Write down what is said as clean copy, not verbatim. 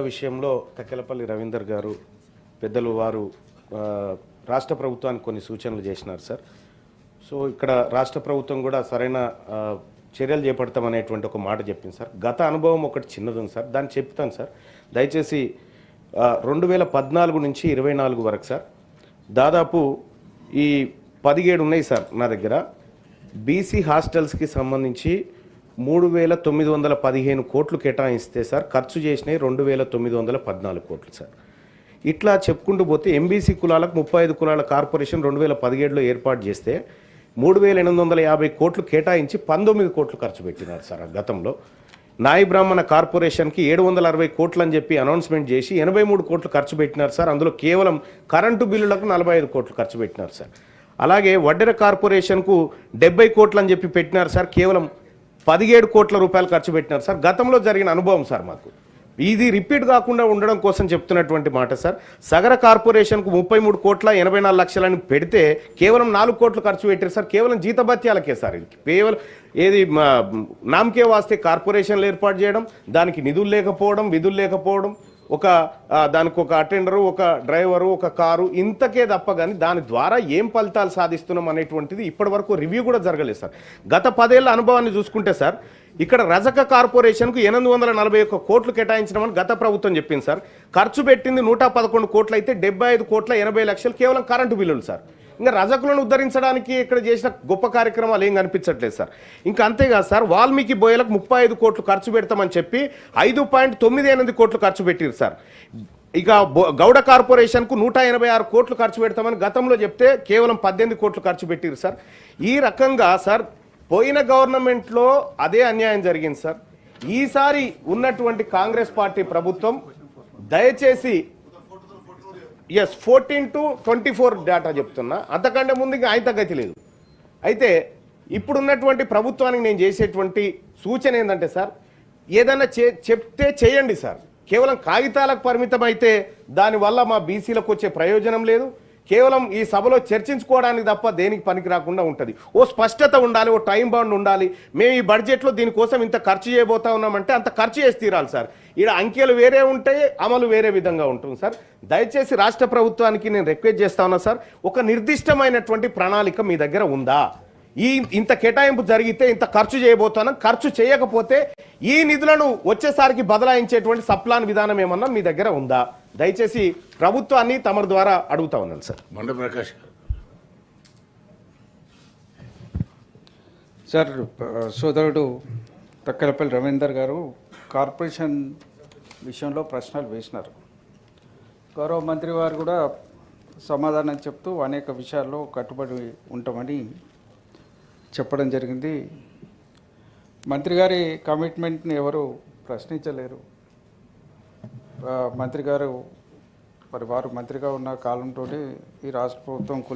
విషయంలో తక్కెలపల్లి రవీందర్ గారు పెద్దలు వారు రాష్ట్ర ప్రభుత్వానికి కొన్ని సూచనలు చేసినారు సార్. సో ఇక్కడ రాష్ట్ర ప్రభుత్వం కూడా సరైన చర్యలు చేపడతామనేటువంటి ఒక మాట చెప్పింది సార్. గత అనుభవం ఒకటి చిన్నది ఉంది సార్, దాన్ని చెప్తాను సార్. దయచేసి 2014 నుంచి 24 వరకు సార్ దాదాపు ఈ 17 ఉన్నాయి సార్ నా దగ్గర. బీసీ హాస్టల్స్కి సంబంధించి 3,915 కోట్లు కేటాయిస్తే సార్ ఖర్చు చేసినాయి 2,914 కోట్లు సార్. ఇట్లా చెప్పుకుంటూ పోతే ఎంబీసీ కులాలకు 35 కులాల కార్పొరేషన్ 2017లో ఏర్పాటు చేస్తే 3,850 కోట్లు కేటాయించి 19 కోట్లు ఖర్చు పెట్టినారు సార్. గతంలో నాయి బ్రాహ్మణ కార్పొరేషన్కి 760 కోట్లు అని చెప్పి అనౌన్స్మెంట్ చేసి 83 కోట్లు ఖర్చు పెట్టినారు సార్. అందులో కేవలం కరెంటు బిల్లులకు 45 కోట్లు ఖర్చు పెట్టినారు సార్. అలాగే వడ్డెర కార్పొరేషన్కు 70 కోట్లు అని చెప్పి పెట్టినారు సార్. కేవలం 17 కోట్ల రూపాయలు ఖర్చు పెట్టినారు సార్. గతంలో జరిగిన అనుభవం సార్ మాకు. ఇది రిపీట్ కాకుండా ఉండడం కోసం చెప్తున్నటువంటి మాట సార్. సగర కార్పొరేషన్కు 33 కోట్ల 84 లక్షలని పెడితే కేవలం 4 కోట్లు ఖర్చు పెట్టారు సార్. కేవలం జీతభత్యాలకే సార్. ఇది కేవలం ఏది నామకే వాస్తే కార్పొరేషన్లు ఏర్పాటు చేయడం, దానికి నిధులు లేకపోవడం, విధులు లేకపోవడం, దానికి ఒక అటెండరు, ఒక డ్రైవరు, ఒక కారు, ఇంతకే తప్ప కానీ దాని ద్వారా ఏం ఫలితాలు సాధిస్తున్నాం అనేటువంటిది ఇప్పటి వరకు రివ్యూ కూడా జరగలేదు సార్. గత 10 ఏళ్ల అనుభవాన్ని చూసుకుంటే సార్ ఇక్కడ రజక కార్పొరేషన్కు 841 కోట్లు కేటాయించడం గత ప్రభుత్వం చెప్పింది సార్. ఖర్చు పెట్టింది 111 కోట్లు అయితే 75 కోట్ల 80 లక్షలు కేవలం కరెంటు బిల్లులు సార్. ఇంకా రజకులను ఉద్ధరించడానికి ఇక్కడ చేసిన గొప్ప కార్యక్రమాలు ఏం కనిపించట్లేదు సార్. ఇంకా అంతేకాదు సార్, వాల్మీకి బోయలకు 35 కోట్లు ఖర్చు పెడతామని చెప్పి 5.98 కోట్లు ఖర్చు పెట్టారు సార్. ఇక గౌడ కార్పొరేషన్కు 186 కోట్లు ఖర్చు పెడతామని గతంలో చెప్తే కేవలం 18 కోట్లు ఖర్చు పెట్టారు సార్. ఈ రకంగా సార్ పోయిన గవర్నమెంట్లో అదే అన్యాయం జరిగింది సార్. ఈసారి ఉన్నటువంటి కాంగ్రెస్ పార్టీ ప్రభుత్వం దయచేసి 14 to 24 డేటా చెప్తున్నా, అంతకంటే ముందు ఇంకా ఆయన తగ్గతి లేదు. అయితే ఇప్పుడున్నటువంటి ప్రభుత్వానికి నేను చేసేటువంటి సూచన ఏంటంటే సార్, ఏదైనా చెప్తే చేయండి సార్. కేవలం కాగితాలకు పరిమితం అయితే దానివల్ల మా బీసీలకు వచ్చే ప్రయోజనం లేదు. కేవలం ఈ సభలో చర్చించుకోవడానికి తప్ప దేనికి పనికి రాకుండా ఉంటుంది. ఓ స్పష్టత ఉండాలి, ఓ టైం బౌండ్ ఉండాలి. మేము ఈ బడ్జెట్లో దీనికోసం ఇంత ఖర్చు చేయబోతా ఉన్నామంటే అంత ఖర్చు చేసి తీరాలి సార్. ఇక్కడ అంకెలు వేరే ఉంటాయి, అమలు వేరే విధంగా ఉంటుంది సార్. దయచేసి రాష్ట్ర ప్రభుత్వానికి నేను రిక్వెస్ట్ చేస్తా ఉన్నా సార్, ఒక నిర్దిష్టమైనటువంటి ప్రణాళిక మీ దగ్గర ఉందా? ఇంత కేటాయింపు జరిగితే ఇంత ఖర్చు చేయబోతున్నాం, ఖర్చు చేయకపోతే ఈ నిధులను వచ్చేసారికి బదలాయించేటువంటి సప్లాన్ విధానం ఏమన్నా మీ దగ్గర ఉందా? దయచేసి ప్రభుత్వాన్ని తమ ద్వారా అడుగుతా ఉన్నాను సార్. బండ ప్రకాష్ సార్, సోదరుడు తక్కెలపల్లి రవీందర్ గారు కార్పొరేషన్ విషయంలో ప్రశ్నలు వేసినారు. గౌరవ మంత్రి వారు కూడా సమాధానం చెప్తూ అనేక విషయాల్లో కట్టుబడి ఉంటామని చెప్పడం జరిగింది. మంత్రి గారి కమిట్మెంట్ని ఎవరు ప్రశ్నించలేరు. మంత్రి గారు వారు మంత్రిగా ఉన్న కాలంతో ఈ రాష్ట్ర ప్రభుత్వం